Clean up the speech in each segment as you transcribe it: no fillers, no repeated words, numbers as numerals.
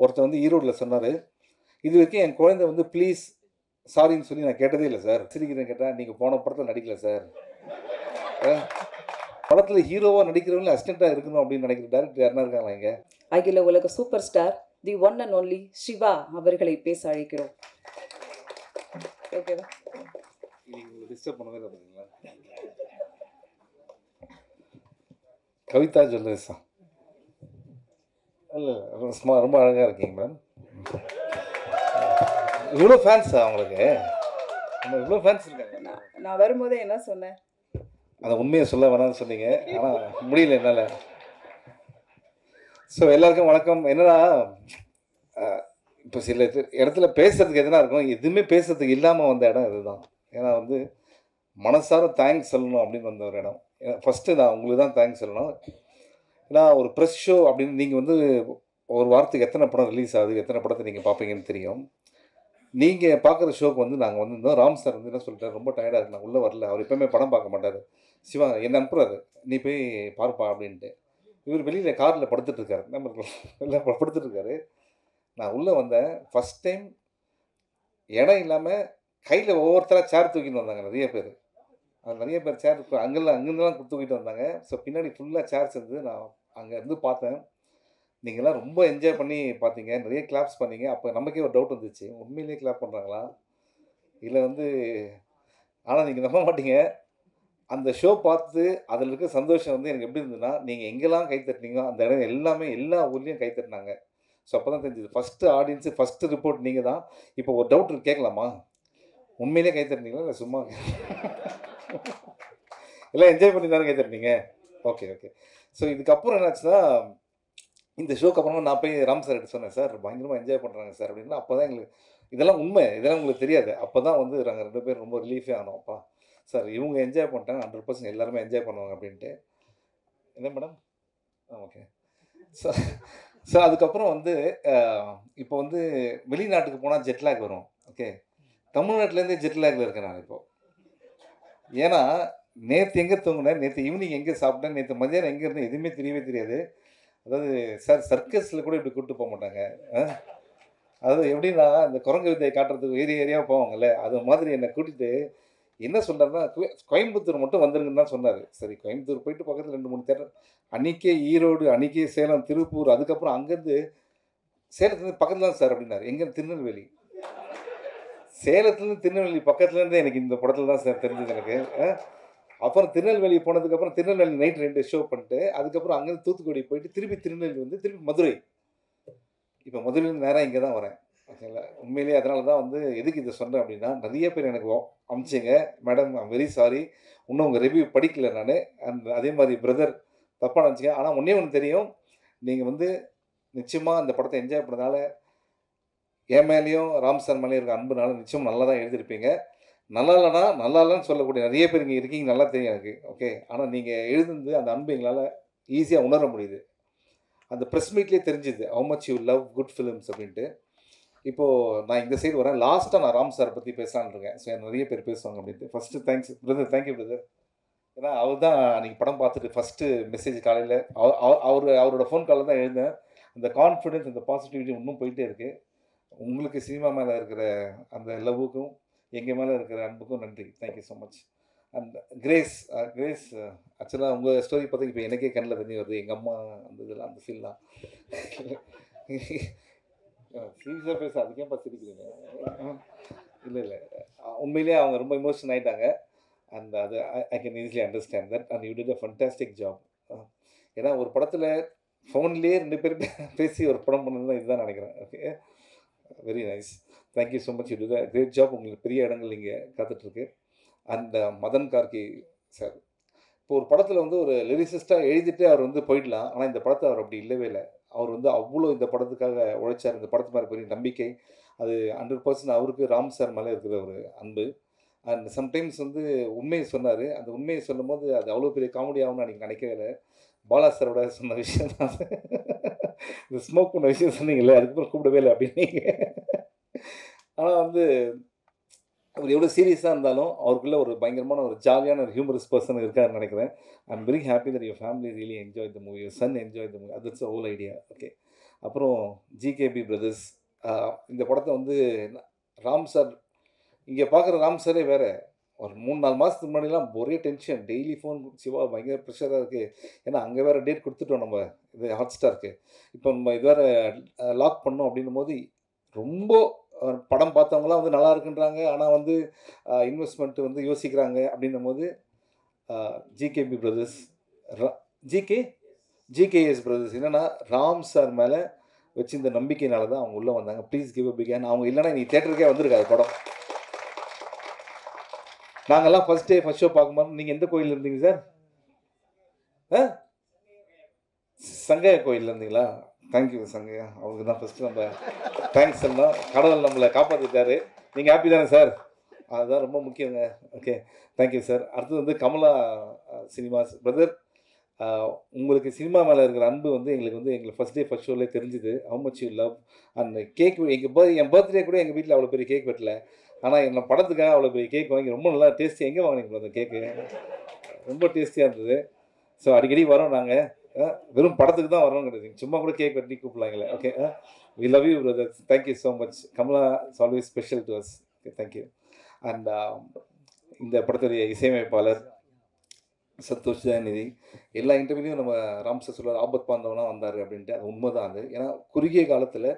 ஒருத்தர் வந்து ஈரோடில் சொன்னார், இது வரைக்கும் என் குழந்தை வந்து ப்ளீஸ் சாரின்னு சொல்லி நான் கேட்டதே இல்லை சார். சிரிக்கிறேன் கேட்டால், நீங்கள் போன படத்தில் நடிக்கல சார். படத்தில் ஹீரோவாக நடிக்கிறவங்களே அசிஸ்டண்ட்டாக இருக்கணும் அப்படின்னு நினைக்கிற டேரக்டர் யாருன்னா இருக்காங்களா இங்கே? அகில உலக super star the one and only Siva அவர்களை பேச அழைக்கிறோம். ஓகேவா? இன்னைக்கு உங்களை டிஸ்டர்ப் பண்ணவே இல்லை பார்த்தீங்களா? கவிதா ஜுவல்லர்ஸா? இல்லை சும்மா ரொம்ப அழகாக இருக்கீங்க மேடம். இவ்வளோ ஃபேன்ஸா அவங்களுக்கு? இவ்வளோ ஃபேன்ஸ் இருக்காங்க. நான் வரும்போதே என்ன சொன்னேன்? அதை உண்மையை சொல்ல வேணாம்னு சொன்னீங்க, ஆனால் முடியல என்னால். ஸோ எல்லாருக்கும் வணக்கம். என்னன்னா, இப்போ சில இடத்துல பேசுகிறதுக்கு எதுனா இருக்கும், எதுவுமே பேசுறதுக்கு இல்லாமல் வந்த இடம் இதுதான். ஏன்னா வந்து மனசார தேங்க்ஸ் சொல்லணும் அப்படின்னு வந்த ஒரு இடம். ஃபஸ்ட்டு நான் உங்களுக்கு தான் தேங்க்ஸ் சொல்லணும். ஏன்னா ஒரு ப்ரெஸ் ஷோ அப்படின்னு நீங்கள் வந்து ஒரு வாரத்துக்கு எத்தனை படம் ரிலீஸ் ஆகுது, எத்தனை படத்தை நீங்கள் பார்ப்பீங்கன்னு தெரியும். நீங்கள் பார்க்குற ஷோக்கு வந்து நாங்கள் வந்திருந்தோம். ராம் சார் வந்து என்ன சொல்லிட்டார், ரொம்ப டயர்டாக இருக்கு, நான் உள்ளே வரல. அவர் எப்போவுமே படம் பார்க்க மாட்டார். சிவா என்ன அனுப்புறாரு, நீ போய் பார்ப்பா அப்படின்ட்டு. இவர் வெளியில் காரில் படுத்துட்ருக்காரு, நம்ம எல்லாம் படுத்துட்ருக்காரு. நான் உள்ளே வந்தேன். ஃபஸ்ட் டைம் இடம் இல்லாமல் கையில் ஒவ்வொருத்தராக சேர் தூக்கிட்டு வந்தாங்க நிறைய பேர். அது நிறைய பேர் சேர் அங்கேருந்துலாம் தூக்கிட்டு வந்தாங்க. ஸோ பின்னாடி ஃபுல்லாக சேர்ஸ் இருந்தது. நான் அங்கே இருந்து பார்த்தேன். நீங்கள்லாம் ரொம்ப என்ஜாய் பண்ணி பார்த்தீங்க, நிறைய கிளாப்ஸ் பண்ணீங்க. அப்போ நமக்கே ஒரு டவுட் வந்துச்சு, உண்மையிலேயே கிளாப் பண்ணுறாங்களா இல்லை வந்து. ஆனால் நீங்கள் நம்ப மாட்டீங்க, அந்த ஷோ பார்த்து அதில் இருக்க சந்தோஷம் வந்து எனக்கு எப்படி இருந்ததுன்னா, நீங்கள் எங்கெல்லாம் கை தட்டினீங்களோ அந்த இடம் எல்லாமே எல்லா ஊர்லேயும் கை தட்டினாங்க. ஸோ அப்போ தான் தெரிஞ்சுது, ஃபஸ்ட்டு ஆடியன்ஸு ஃபஸ்ட்டு ரிப்போர்ட் நீங்கள் தான். இப்போ ஒரு டவுட் கேட்கலாமா, உண்மையிலே கை தட்டினீங்களா இல்லை சும்மா? எல்லாம் என்ஜாய் பண்ணி தானே கை தட்டினீங்க? Okay okay. ஸோ இதுக்கப்புறம் என்னாச்சுன்னா, இந்த ஷோக்கு அப்புறமா நான் போய் ராம் சார் கிட்ட சொன்னேன், சார் பயங்கரமாக என்ஜாய் பண்ணுறாங்க சார் அப்படின்னா. அப்போ தான் எங்களுக்கு இதெல்லாம் உண்மை, இதெல்லாம் உங்களுக்கு தெரியாது. அப்போ தான் வந்து நாங்கள் 2 பேரும் ரொம்ப ரிலீஃபே ஆனோம். அப்பா சார் இவங்க என்ஜாய் பண்ணிட்டாங்க, 100% எல்லாருமே என்ஜாய் பண்ணுவாங்க அப்படின்ட்டு. என்ன மேடம்? ஓகே. ஸோ ஸோ அதுக்கப்புறம் வந்து இப்போ வந்து வெளிநாட்டுக்கு போனால் ஜெட்லாக் வரும். ஓகே, தமிழ்நாட்டிலேருந்தே ஜெட்லாகில் இருக்கேன் நான் இப்போது. ஏன்னா நேற்று எங்கே தூங்கினேன், நேற்று ஈவினிங் எங்கே சாப்பிட்டேன், நேற்று மதியானம் எங்கே இருந்தேன், எதுவுமே தெரியவே தெரியாது. அதாவது சார் சர்க்கஸில் கூட இப்படி கூப்பிட்டு போக மாட்டாங்க. அதாவது எப்படின்னா, இந்த குரங்கு வித்தையை காட்டுறதுக்கு ஏரியாவாக போவாங்கல்ல, அது மாதிரி என்னை கூட்டிகிட்டு என்ன சொல்கிறாருன்னா, கோயம்புத்தூர் மட்டும் வந்துருங்கன்னு தான் சொன்னார். சரி கோயம்புத்தூர் போயிட்டு பக்கத்தில் 2-3 தேட்டர், அன்றைக்கே ஈரோடு, அன்றைக்கே சேலம், திருப்பூர், அதுக்கப்புறம் அங்கேருந்து சேலத்துலேருந்து பக்கத்தில் தான் சார் அப்படின்னாரு. எங்கே? திருநெல்வேலி. சேலத்துலேருந்து திருநெல்வேலி பக்கத்துலேருந்து எனக்கு இந்த படத்தில் தான் சார் தெரிஞ்சது எனக்கு. அப்புறம் திருநெல்வேலி போனதுக்கப்புறம் திருநெல்வேலி நைட் 2 ஷோ பண்ணிட்டு, அதுக்கப்புறம் அங்கேருந்து தூத்துக்குடி போயிட்டு திருப்பி திருநெல்வேலி வந்து திருப்பி மதுரை. இப்போ மதுரையிலேருந்து நேராக இங்கே தான் வரேன். ஓகேங்களா? உண்மையிலேயே அதனால தான் வந்து எதுக்கு இதை சொன்னேன் அப்படின்னா, நிறைய பேர் எனக்கு அனுப்பிச்சிங்க, மேடம் ஐம் வெரி சாரி, இன்னும் உங்கள் ரிவ்யூ படிக்கல நான். அதே மாதிரி பிரதர் தப்பாக நினச்சிங்க. ஆனால் ஒன்றே ஒன்று தெரியும், நீங்கள் வந்து நிச்சயமாக அந்த படத்தை என்ஜாய் பண்ணதால, என் மேலேயும் ராம் சார் மேலேயும் இருக்க அன்புனால நிச்சயம் நல்லா தான் எழுதியிருப்பீங்க. நல்லா இல்லைனா நல்லா இல்லைன்னு சொல்லக்கூடிய நிறைய பேர் இங்கே இருக்கீங்க, நல்லா தெரியும் எனக்கு. ஓகே, ஆனால் நீங்கள் எழுதுனது அந்த அன்பு எங்களால் ஈஸியாக உணர முடியுது. அந்த ப்ரெஸ் மீட்லேயே தெரிஞ்சுது how much you love good films அப்படின்ட்டு. இப்போது நான் இந்த சைடு வரேன். லாஸ்ட்டாக நான் ராம் சாரை பற்றி பேசலான்னு இருக்கேன். ஸோ நிறைய பேர் பேசுவாங்க அப்படின்ட்டு. First thanks brother, thank you brother. ஏன்னா அவர் தான் நீங்கள் படம் பார்த்துட்டு ஃபஸ்ட்டு மெசேஜ் காலையில் அவரோட ஃபோன் காலில் தான் எழுந்தேன். அந்த கான்ஃபிடென்ஸ், அந்த பாசிட்டிவிட்டி இன்னும் போயிட்டே இருக்குது. உங்களுக்கு சினிமா மேலே இருக்கிற அந்த லவ்வுக்கும் எங்கள் மேலே இருக்கிற அன்புக்கும் நன்றி. Thank you so much. And grace ஆக்சுவலாக உங்கள் ஸ்டோரி பார்த்து இப்போ எனக்கே கண்ணில் தண்ணி வருது. எங்கள் அம்மா அந்த இதெல்லாம், அந்த ஃபீல்லாம் சீரியஸாக பேச அதுக்கேப்பா சிரிக்கிறீங்க? இல்லை உண்மையிலேயே அவங்க ரொம்ப இமோஷன் ஆகிட்டாங்க. அண்ட் அது I can easily understand that. And you did a fantastic job. ஏன்னா ஒரு படத்தில் ஃபோன்லேயே 2 பேர் பேசி ஒரு படம் பண்ணது தான் இதுதான் நினைக்கிறேன். Okay, very nice. Thank you so much. You did a great job. உங்களுக்கு பெரிய இடங்கள் இங்கே காத்துட்ருக்கு. அண்ட் மதன் கார்கி சார், இப்போ ஒரு படத்தில் வந்து ஒரு லிரிசிஸ்ட்டாக எழுதிட்டு அவர் வந்து போயிடலாம். ஆனால் இந்த படத்தை அவர் அப்படி இல்லவே இல்லை. அவர் வந்து அவ்வளோ இந்த படத்துக்காக உழைச்சார். இந்த படத்து மேலே பெரிய நம்பிக்கை, அது 100% அவருக்கு ராம் சார் மேலே இருக்கிற ஒரு அன்பு. அண்ட் சம்டைம்ஸ் வந்து உண்மையை சொன்னார். அந்த உண்மையை சொல்லும்போது அது அவ்வளோ பெரிய காமெடி ஆகும்னு அன்றைக்கி நினைக்கவே இல்லை. பாலா சாரோட சொன்ன விஷயம் தான் இந்த ஸ்மோக் பண்ண விஷயம் சொன்னீங்கல்ல, அதுக்கப்புறம் கூப்பிடவே இல்லை அப்படின்னு. ஆனால் வந்து அவர் எவ்வளோ சீரியஸாக இருந்தாலும் அவருக்குள்ள ஒரு பயங்கரமான ஒரு ஜாலியான ஒரு ஹியூமரஸ் பர்சன் இருக்காருன்னு நினைக்கிறேன். I am very happy that your family really enjoy the movie, your son enjoy the movie. That's the whole idea. Okay, அப்புறம் ஜிகேபி பிரதர்ஸ். இந்த படத்தை வந்து ராம் சார், இங்கே பார்க்குற ராம் சாரே வேறு. ஒரு 3-4 மாதத்துக்கு முன்னாடிலாம் ஒரே டென்ஷன், டெய்லி ஃபோன் சிவா பயங்கர ப்ரெஷராக இருக்குது. ஏன்னா அங்கே வேறு டேட் கொடுத்துட்டோம் நம்ம இது ஹாட்ஸ்டாருக்கு. இப்போ நம்ம இது வேறு லாக் பண்ணோம் அப்படின்னும் போது ரொம்ப படம் பார்த்தவங்களாம் வந்து நல்லா இருக்குன்றாங்க. ஆனால் வந்து இன்வெஸ்ட்மெண்ட் வந்து யோசிக்கிறாங்க அப்படின்னும் போது ஜிகேபி பிரதர்ஸ், ஜிகேஎஸ் பிரதர்ஸ் என்னென்னா ராம் சார் மேலே வச்சு இந்த நம்பிக்கையினால தான் அவங்க உள்ளே வந்தாங்க. Please give a big hand. அவங்க இல்லைன்னா நீ தேட்டருக்கே வந்திருக்காது படம். நாங்கள்லாம் ஃபஸ்ட் ஷோ பார்க்கும்போது நீங்கள் எந்த கோயிலில் இருந்தீங்க சார்? சங்கையா கோயிலில் இருந்தீங்களா? தேங்க்யூ சங்கையா, அவருக்கு தான் ஃபஸ்ட்டு நம்ம தேங்க்ஸ் எல்லாம். கடவுள் நம்மளை காப்பாற்றிட்டாரு. நீங்கள் ஹாப்பி தானே சார்? அதுதான் ரொம்ப முக்கியங்க. Okay, thank you sir. அடுத்தது வந்து கமலா சினிமாஸ் பிரதர். உங்களுக்கு சினிமா மேலே இருக்கிற அன்பு வந்து எங்களுக்கு ஃபஸ்ட் ஷோலேயே தெரிஞ்சுது. How much you love. அந்த கேக் என் பர்த்டே கூட எங்கள் வீட்டில் அவ்வளோ பெரிய கேக் வெட்டல. ஆனால் என்ன படத்துக்காக அவ்வளோ பெரிய கேக் வாங்கி ரொம்ப நல்லா டேஸ்டி. எங்கே வாங்கினீங்களா அந்த கேக்கு? ரொம்ப டேஸ்டியாக இருந்தது. ஸோ அடிக்கடி வரோம் நாங்கள். வெறும் படத்துக்கு தான் வரோம் கிடையாது, சும்மா கூட கேக் வெட்டி கூப்பிடலாங்களே. Okay, we love you brother. Thank you so much. Kamala is always special to us. Okay, thank you. And இந்த படத்துடைய இசையமைப்பாளர் சந்தோஷ் தயாநிதி. எல்லா இன்டர்வியூலையும் நம்ம ராம் சார் சொல்லுவார் ஆபத் பாந்தவனா வந்தார் அப்படின்ட்டு. அது உண்மை தான். அது ஏன்னா குறுகிய காலத்தில்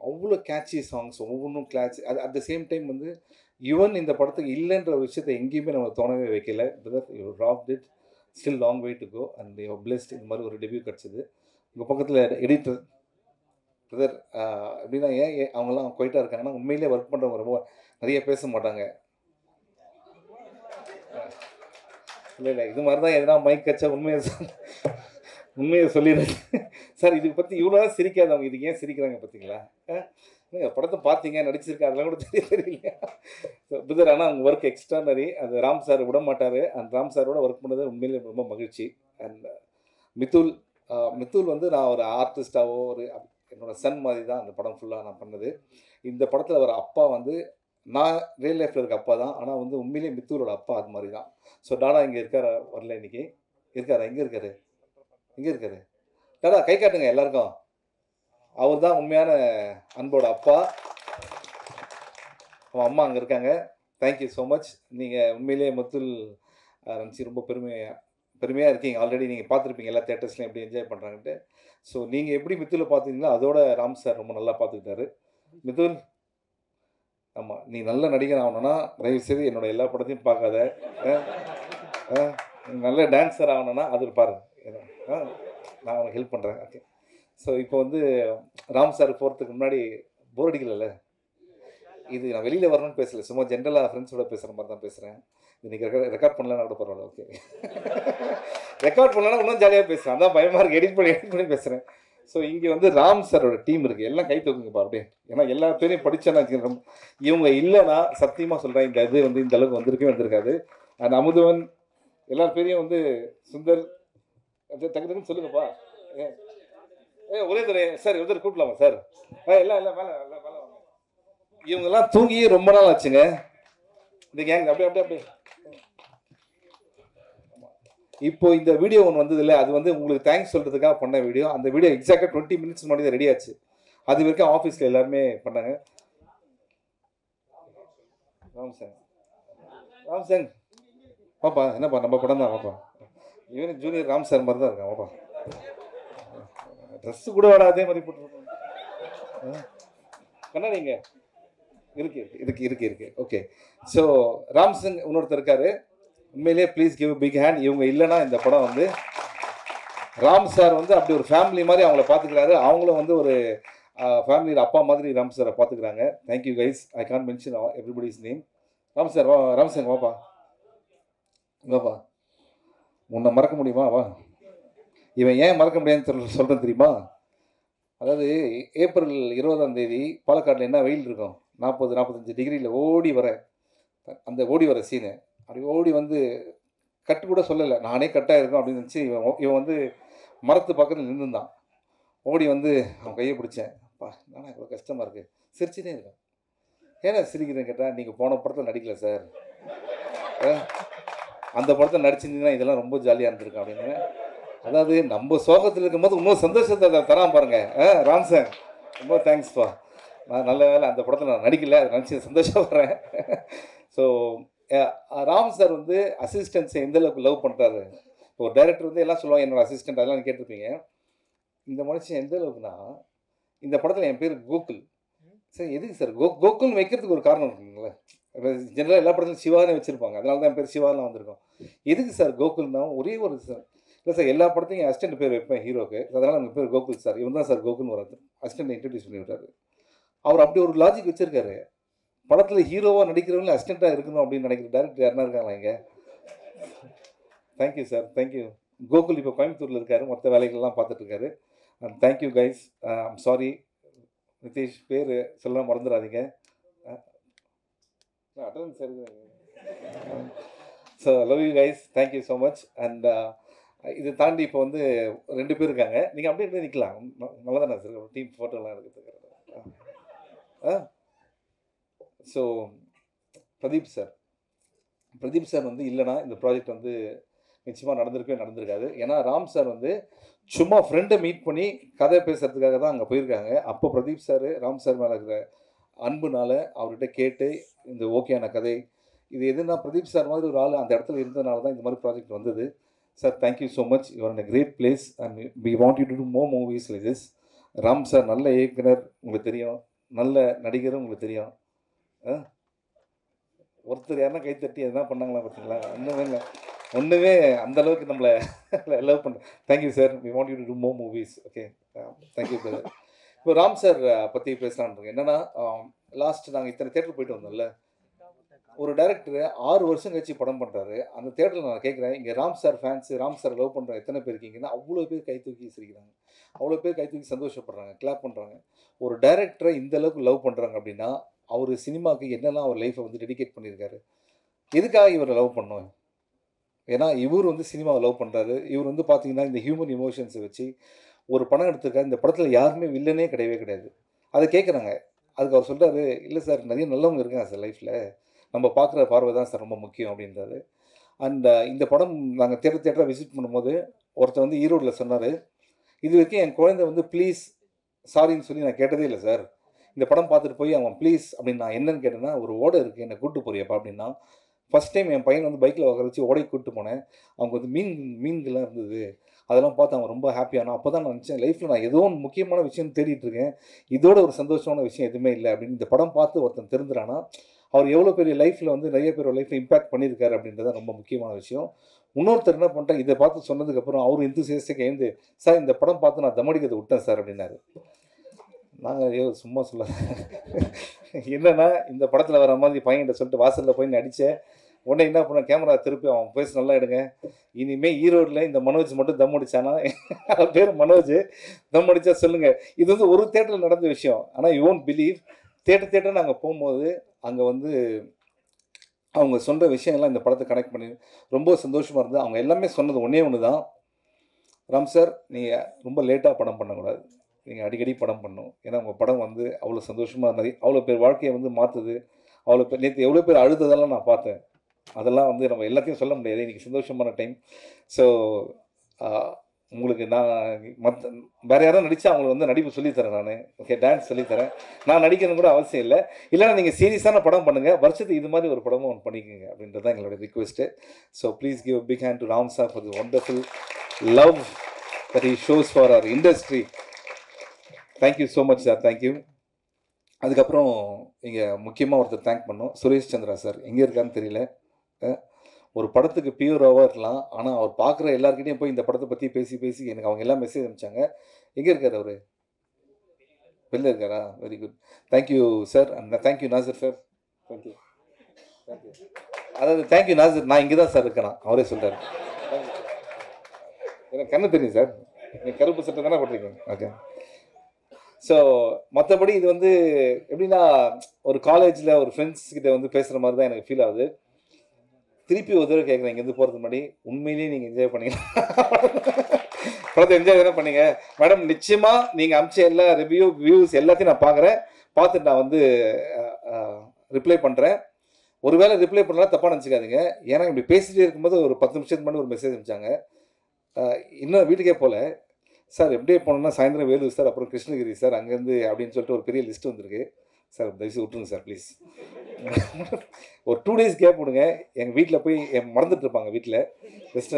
அவ்வளோ கேட்சி சாங்ஸ், ஒவ்வொன்றும் கிளாச். அது அட் த சேம் டைம் வந்து யுவன் இந்த படத்துக்கு இல்லைன்ற ஒரு விஷயத்தை எங்கேயுமே நம்ம தோணவே வைக்கல. Brother, you rocked it. Still long way to go and you blessed. இந்த மாதிரி ஒரு டெபியூ கிடச்சிது. உங்கள் பக்கத்தில் எடிட்டர் பிரதர் எப்படின்னா அவங்கெல்லாம் குவைட்டாக இருக்காங்கன்னா உண்மையிலே ஒர்க் பண்ணுறவங்க ரொம்ப நிறைய பேச மாட்டாங்க. இல்லை இது மாதிரி தான் எதனா மைக் கச்சா உண்மையை சொல்லிடுறேன் சார். இதுக்கு பற்றி இவ்வளோ தான் சிரிக்காதவங்க இதுக்கு ஏன் சிரிக்கிறாங்க பார்த்தீங்களா? நீங்கள் படத்தை பார்த்தீங்க, நடிச்சிருக்கேன், அதெல்லாம் கூட தெரியல பிரதர். ஆனால் அவங்க ஒர்க் எக்ஸ்ட்ரானரி. அது ராம் சார் விட மாட்டார். அந்த ராம் சாரோட ஒர்க் பண்ணது உண்மையிலே ரொம்ப மகிழ்ச்சி. அண்ட் மித்துல் வந்து நான் ஒரு ஆர்டிஸ்டாவோ என்னோடய சன் மாதிரி தான் அந்த படம் ஃபுல்லாக நான் பண்ணது. இந்த படத்தில் வர அப்பா வந்து நான் ரியல் லைஃப்பில் இருக்க அப்பா தான். ஆனால் வந்து உண்மையிலே மித்தூரோட அப்பா அது மாதிரி தான். ஸோ டாடா இங்கே இருக்காரா? வரல இன்றைக்கி. இருக்காரா? எங்கே இருக்காரு? டாடா கை காட்டுங்க எல்லாருக்கும். அவர் தான் உண்மையான அன்போட அப்பா. அவன் அம்மா அங்கே இருக்காங்க. Thank you so much. நீங்கள் உண்மையிலே முத்துல் நினச்சி ரொம்ப பெருமையாக இருக்கீங்க. ஆல்ரெடி நீங்கள் பார்த்துருப்பீங்க எல்லா தேட்டர்ஸ்லையும் எப்படி என்ஜாய் பண்ணுறாங்கன்ட்டு. ஸோ நீங்கள் எப்படி மித்துலை பார்த்தீங்களோ அதோட ராம் சார் ரொம்ப நல்லா பார்த்துக்கிட்டாரு. மித்துல், ஆமாம், நீ நல்ல நடிகர் ஆகணும்னா தயவுசெய்து என்னோட எல்லா படத்தையும் பார்க்காத. நல்ல டான்ஸர் ஆகணும்னா அது பாரு, நான் அவனுக்கு ஹெல்ப் பண்ணுறேன். ஓகே, ஸோ இப்போ வந்து ராம் சார் போகிறதுக்கு முன்னாடி போர் அடிக்கல. இது நான் வெளியில் வரணும்னு பேசலை, சும்மா ஜென்ரலாக ஃப்ரெண்ட்ஸோட பேசுகிற மாதிரி தான் பேசுகிறேன். இன்றைக்கி ரெக்கார்ட் பண்ணலன்னா கூட பரவாயில்ல. ஓகே, ரெக்கார்ட் பண்ணலன்னா இன்னும் ஜாலியாக பேசுகிறேன். அதான் பயமாக இருக்குது, எடிட் பண்ணி பேசுகிறேன். ஸோ இங்கே வந்து ராம் சாரோட டீம் இருக்குது. எல்லாம் கை தூக்குங்கப்பா அப்படியே. ஏன்னா எல்லா பேரையும் படித்தேன்னா இவங்க இல்லைன்னா சத்தியமாக சொல்கிறேன் இந்த இது வந்து இந்த அளவுக்கு வந்திருக்காது. அந்த அமுதவன் எல்லா பேரையும் வந்து சுந்தர் தகுதுன்னு சொல்லுங்கப்பா. ஒரே தடவை சார் ஒருத்தர் கூப்பிடலாமா சார்? எல்லாம் மேலே வாங்க. இவங்கெல்லாம் தூங்கி ரொம்ப நாள் ஆச்சுங்க இந்த கேங். அப்படியே இப்போ இந்த வீடியோ ஒன்று வந்தது இல்லை, அது வந்து உங்களுக்கு தேங்க்ஸ் சொல்கிறதுக்காக பண்ண வீடியோ. அந்த வீடியோ எக்ஸாக்டாக 20 மினிட்ஸ் முன்னாடி தான் ரெடி ஆச்சு. அது வரைக்கும் ஆஃபீஸில் எல்லாருமே பண்ணாங்க. ராம் சார் பாப்பா, என்னப்பா நம்ம படம் தான் பாப்பா. இவனு ஜூனியர் ராம் சார் மாதிரி தான் இருக்கான் பாப்பா. ட்ரெஸ்ஸு கூட வேணா அதே மாதிரி போட்டுருக்கோம். கண்ணாடிங்க இருக்கு. ஓகே, ஸோ ராம் சிங் இன்னொருத்தர் இருக்காரு. உண்மையிலேயே ப்ளீஸ் கிவ் பிக் ஹேண்ட். இவங்க இல்லைன்னா இந்த படம் வந்து ராம் சார் வந்து அப்படி ஒரு ஃபேமிலி மாதிரி அவங்கள பார்த்துக்கிறாரு. அவங்களும் வந்து ஒரு ஃபேமிலியில் அப்பா மாதிரி ராம் சாரை பார்த்துக்கிறாங்க. Thank you guys. I can't mention everybody's name. Ram sir Ram sir வாப்பா. உன்னை மறக்க முடியுமா? வா. இவன் ஏன் மறக்க முடியாதுன்னு சொல்கிறேன் தெரியுமா? அதாவது ஏப்ரல் 20ஆம் தேதி பாலக்காட்டில் என்ன வெயில் இருக்கும், 40-45 டிகிரியில் ஓடி வர சீனு. அப்படி ஓடி வந்து கட்டு கூட சொல்லலை, நானே கட்டாக இருக்கும் அப்படின்னு நினச்சி இவன் வந்து மரத்து பக்கத்தில் நின்றுந்தான். ஓடி வந்து அவன் கையை பிடிச்சேன். அப்பா நானா இவ்வளோ கஷ்டமாக இருக்குது. சிரிச்சுட்டே இருக்கேன். ஏன்னா சிரிக்கிறேன்னு கேட்டால், நீங்கள் போன படத்தில் நடிக்கல சார், அந்த படத்தில் நடிச்சிருந்தீங்கன்னா இதெல்லாம் ரொம்ப ஜாலியாக இருந்திருக்கும் அப்படின்னு. அதாவது நம்ம சோகத்தில் இருக்கும்போது இன்னும் சந்தோஷத்தை தரான் பாருங்க. ராம் சார் ரொம்ப தேங்க்ஸ்ப்பா. நான் நல்ல வேலை அந்த படத்தில் நான் நடிக்கல, அதை நினச்சி சந்தோஷப்படுறேன். ஸோ ராம் சார் வந்து அசிஸ்டன்ஸை எந்த அளவுக்கு லவ் பண்ணுறாரு. இப்போ ஒரு டைரக்டர் வந்து எல்லாம் சொல்லுவாங்க என்னோட அசிஸ்டன்ட், அதெல்லாம் கேட்டிருப்பீங்க. இந்த மனுஷன் எந்த அளவுக்குன்னா, இந்த படத்தில் என் பேர் கோகுல். சரி எதுக்கு சார் கோகுல்னு வைக்கிறதுக்கு ஒரு காரணம் இருக்குங்களே. ஜென்ரலாக எல்லா படத்துலையும் சிவானே வச்சுருப்பாங்க, அதனால தான் என் பேர் சிவாலாம் வந்திருக்கோம். எதுக்கு சார் கோகுல்னா ஒரே ஒரு சார் இல்லை சார், எல்லா படத்தையும் அசிஸ்டன்ட் பேர் வைப்பேன் ஹீரோக்கு, அதனால் நம்ம பேர் கோகுல் சார், இவன் தான் சார் கோகுல்னு வராது. அசிஸ்டன்ட் இன்ட்ரடியூஸ் பண்ணி விட்டாரு. அவர் அப்படி ஒரு லாஜிக் வச்சுருக்காரு. படத்தில் ஹீரோவாக நடிக்கிறவங்களே அசிஸ்டண்ட்டாக இருக்கணும் அப்படின்னு நினைக்கிற டேரக்டர் யாருன்னா இருக்காங்களா இங்கே? Thank you sir, thank you. கோகுல் இப்போ கோயம்புத்தூரில் இருக்கார், மொத்த வேலைகள்லாம் பார்த்துட்ருக்காரு. Thank you guys. I'm sorry Nitish, பேர் சொல்ல மறந்துடாதீங்க. அட்டன்ஸ் sir. So love you guys, thank you so much. And இது தாண்டி இப்போ வந்து 2 பேர் இருக்காங்க. நீங்கள் அப்படியே நிற்கலாம், நல்லா தானே சார் டீம் ஃபோட்டோலாம் எடுக்கிறதுக்கு. ஸோ பிரதீப் சார் வந்து இல்லைனா இந்த ப்ராஜெக்ட் வந்து நிச்சயமாக நடந்திருக்காது. ஏன்னா ராம் சார் வந்து சும்மா ஃப்ரெண்டை மீட் பண்ணி கதை பேசுகிறதுக்காக தான் அங்கே போயிருக்காங்க. அப்போ பிரதீப் சார் ராம் சார் மேலே இருக்கிற அன்புனால அவர்கிட்ட கேட்டு இந்த ஓகேயான கதை இது எதுனா பிரதீப் சார் மாதிரி ஒரு ஆள் அந்த இடத்துல இருந்ததுனால தான் இந்த மாதிரி ப்ராஜெக்ட் வந்தது. Sir thank you so much, you are in a great place and we want you to do more movies like this. Ram sir நல்ல இயக்குனர் உங்களுக்கு தெரியும், நல்ல நடிகரும் உங்களுக்கு தெரியும். ஒருத்தர் யாருன்னா கைத்தட்டி எதுனா பண்ணாங்களா பார்த்தீங்களா? ஒன்றுமே அந்தளவுக்கு நம்மளை லவ் பண்ண. Thank you sir, we want you to do more movies. Okay, thank you brother. இப்போ ராம் சார் பற்றி பேசலான்னு என்னென்னா, லாஸ்ட் நாங்கள் இத்தனை தேட்டர் போயிட்டு வந்தோம்ல, ஒரு டைரக்டர் 6 வருஷம் கழிச்சு படம் பண்ணுறாரு. அந்த தேட்டரில் நான் கேட்குறேன், இங்கே Ram sir fans, Ram sir love பண்ணுற எத்தனை பேர் இருக்கீங்கன்னா அவ்வளோ பேர் கை தூக்கி சிரிக்கிறாங்க, அவ்வளோ பேர் கை தூக்கி சந்தோஷப்படுறாங்க, கிளாப் பண்ணுறாங்க. ஒரு டைரக்டரை இந்த அளவுக்கு லவ் பண்ணுறாங்க அப்படின்னா அவர் சினிமாவுக்கு என்னெல்லாம் அவர் லைஃப்பை வந்து டெடிகேட் பண்ணியிருக்காரு. எதுக்காக இவரை லவ் பண்ணோம்? ஏன்னா இவர் வந்து சினிமாவை லவ் பண்ணுறாரு. இவர் வந்து பார்த்தீங்கன்னா இந்த ஹியூமன் இமோஷன்ஸை வச்சு ஒரு படம் எடுத்திருக்காரு. இந்த படத்தில் யாருமே வில்லனே கிடையாது. அதை கேட்குறாங்க. அதுக்கு அவர் சொல்கிறாரு, இல்லை சார் நிறைய நல்லவங்க இருக்காங்க சார் லைஃப்பில், நம்ம பார்க்குற பார்வை தான் சார் ரொம்ப முக்கியம் அப்படின்றாரு. அண்ட் இந்த படம் நாங்கள் தேட்டராக விசிட் பண்ணும்போது ஒருத்தர் வந்து ஈரோடில் சொன்னார், இது வரைக்கும் என் குழந்தை வந்து ப்ளீஸ் சாரின்னு சொல்லி நான் கேட்டதே இல்லை சார். இந்த படம் பார்த்துட்டு போய் அவன் ப்ளீஸ் அப்படின்னு நான் என்னன்னு கேட்டேன்னா, ஒரு ஓடை இருக்குது என்னை கூப்பிட்டு போறியப்பா அப்படின்னா. ஃபஸ்ட் டைம் என் பையன் வந்து பைக்கில் உட்கார வச்சு ஓடைக்கு கூப்பிட்டு போனேன். அவங்க வந்து மீன்கள்லாம் இருந்தது, அதெல்லாம் பார்த்து அவன் ரொம்ப ஹாப்பியானா. அப்போ தான் நான் நினச்சேன் லைஃப்பில் நான் ஏதோ ஒன்று முக்கியமான விஷயம் தேடிட்டு இருக்கேன், இதோட ஒரு சந்தோஷமான விஷயம் எதுவுமே இல்லை அப்படின்னு. இந்த படம் பார்த்து ஒருத்தன் தெரிஞ்சுறானா அவர் எவ்வளோ பெரிய லைஃப்பில் வந்து நிறைய பேர் லைஃப்பில் இம்பாக்ட் பண்ணியிருக்காரு அப்படின்றத ரொம்ப முக்கியமான விஷயம். இன்னொருத்தர் என்ன பண்ணிட்டேன், இதை பார்த்து சொன்னதுக்கப்புறம் அவர் இன்தூசியாஸ்டிக்காக எழுந்து, சார் இந்த படம் பார்த்து நான் தமடிக்கிறதை விட்டேன் சார் அப்படின்னாரு. நாங்கள் சும்மா சொல்ல என்னென்னா, இந்த படத்தில் வர மாதிரி பையன்கிட்ட சொல்லிட்டு வாசலில் போய் நடித்தேன். உடனே என்ன பண்ண, கேமரா திருப்பி அவன் பேச நல்லா எடுங்க, இனிமேல் ஈரோடில் இந்த மனோஜ் மட்டும் தம் அடித்தானா, அவன் பேர் மனோஜ், தம் அடித்தா சொல்லுங்கள். இது வந்து ஒரு தேட்டரில் நடந்த விஷயம். ஆனால் யூ ஒன்ட் பிலீவ், தேட்டர் நாங்கள் போகும்போது அங்கே வந்து அவங்க சொன்ன விஷயங்கள்லாம் இந்த படத்தை கனெக்ட் பண்ணி ரொம்ப சந்தோஷமாக இருந்தது. அவங்க எல்லாமே சொன்னது ஒன்று தான், ராம் சார் நீங்கள் ரொம்ப லேட்டாக படம் பண்ணக்கூடாது, நீங்கள் அடிக்கடி படம் பண்ணணும். ஏன்னா உங்கள் படம் வந்து அவ்வளோ சந்தோஷமாக இருந்தது, அவ்வளோ பேர் வாழ்க்கையை வந்து மாற்றுது, அவ்வளோ பேர் நேற்று எவ்வளோ பேர் அழுததெல்லாம் நான் பார்த்தேன். அதெல்லாம் வந்து நம்ம எல்லாத்தையும் சொல்ல முடியாது, இன்றைக்கி சந்தோஷமான டைம். ஸோ உங்களுக்கு நான் வேறு யாரும் நடித்தா அவங்களுக்கு வந்து நடிப்பு சொல்லித்தரேன் நான். ஓகே, டான்ஸ் சொல்லித்தரேன். நான் நடிக்கணும் கூட அவசியம் இல்லை. இல்லைனா நீங்கள் சீரியஸான படம் பண்ணுங்கள், வருஷத்துக்கு இது மாதிரி ஒரு படமும் ஒன்று பண்ணிக்கோங்க அப்படின்றது தான் எங்களோட request. So please give a big hand to Ram sir for the wonderful love that he shows for our industry. Thank you so much sir, thank you. அதுக்கப்புறம் இங்கே முக்கியமாக ஒருத்தர் தேங்க் பண்ணோம், சுரேஷ் சந்திரா சார். எங்கே இருக்கான்னு தெரியல. ஒரு படத்துக்கு பியூராவாக இருக்கலாம், ஆனால் அவர் பார்க்குற எல்லாருக்கிட்டையும் போய் இந்த படத்தை பற்றி பேசி எனக்கு அவங்க எல்லாம் மெசேஜ் அனுப்பிச்சாங்க. எங்கே இருக்கார் அவர்? வெளில இருக்காரா? Very good, thank you sir. And thank you Nassar sir, thank you. அதாவது தேங்க்யூ நாசர், நான் இங்கே தான் சார் இருக்கிறேன், அவரே சொல்கிறார். எனக்கு கண்ணு தெரியும் சார், நீங்கள் கருப்பு சட்டை தானே போட்டிருக்கீங்க. ஓகே. ஸோ மற்றபடி இது வந்து எப்படின்னா, ஒரு காலேஜில் ஒரு ஃப்ரெண்ட்ஸ் கிட்ட வந்து பேசுகிற மாதிரி தான் எனக்கு ஃபீல் ஆகுது. திருப்பி ஒரு தடவை கேட்குறேன், இங்கேருந்து போகிறதுக்கு முன்னாடி உண்மையிலேயே நீங்கள் என்ஜாய் பண்ணீங்க படத்தை என்ஜாய் தானே பண்ணீங்க மேடம்? நிச்சயமாக நீங்கள் அமிச்ச எல்லா வியூஸ் எல்லாத்தையும் நான் பார்க்குறேன், பார்த்துட்டு நான் வந்து ரிப்ளை பண்ணுறேன். ஒருவேளை ரிப்ளை பண்ணலாம் தப்பாக நினச்சிக்காதீங்க, ஏன்னா இப்படி பேசிகிட்டே இருக்கும்போது ஒரு 10 நிமிஷத்துக்கு முன்னாடி ஒரு மெசேஜ் அனுப்பிச்சாங்க. இன்னும் வீட்டுக்கே போகல சார். எப்படியே போனோம்னா சாயந்தரம் வேலூர் சார், அப்புறம் கிருஷ்ணகிரி சார், அங்கேருந்து அப்படின்னு சொல்லிட்டு ஒரு பெரிய லிஸ்ட் வந்திருக்கு சார். தயவுசெய்து விட்டுருங்க சார் ப்ளீஸ். ஒரு 2 days கேப் விடுங்க. எங்கள் வீட்டில் போய் மறந்துட்டு இருப்பாங்க வீட்டில். ஜஸ்ட்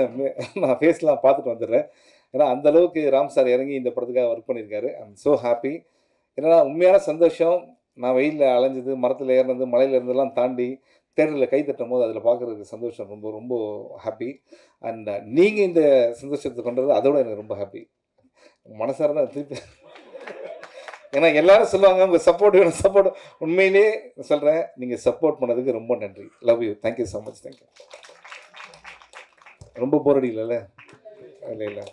நான் ஃபேஸ்லாம் பார்த்துட்டு வந்துடுறேன். ஏன்னா அந்தளவுக்கு ராம் சார் இறங்கி இந்த படத்துக்காக ஒர்க் பண்ணியிருக்காரு. I am so happy. ஏன்னா உண்மையான சந்தோஷம் நான் வெயிலில் அலைஞ்சது, மரத்தில் ஏறினது, மலையில் இருந்தெல்லாம் தாண்டி தேட்டரில் கை தட்டும் போது அதில் பார்க்குறதுக்கு சந்தோஷம் ரொம்ப ரொம்ப ஹாப்பி. அண்ட் நீங்கள் இந்த சந்தோஷத்தை கொண்டது அதோட எனக்கு ரொம்ப ஹாப்பி. மனசார தான் திருப்பி. ஏன்னா எல்லாரும் சொல்லுவாங்க உங்கள் சப்போர்ட் வேணும், சப்போர்ட். உண்மையிலே சொல்கிறேன், நீங்கள் சப்போர்ட் பண்ணதுக்கு ரொம்ப நன்றி. Love you. Thank you so much. Thank you. ரொம்ப போர் அடிக்கல? இல்லை இல்லை.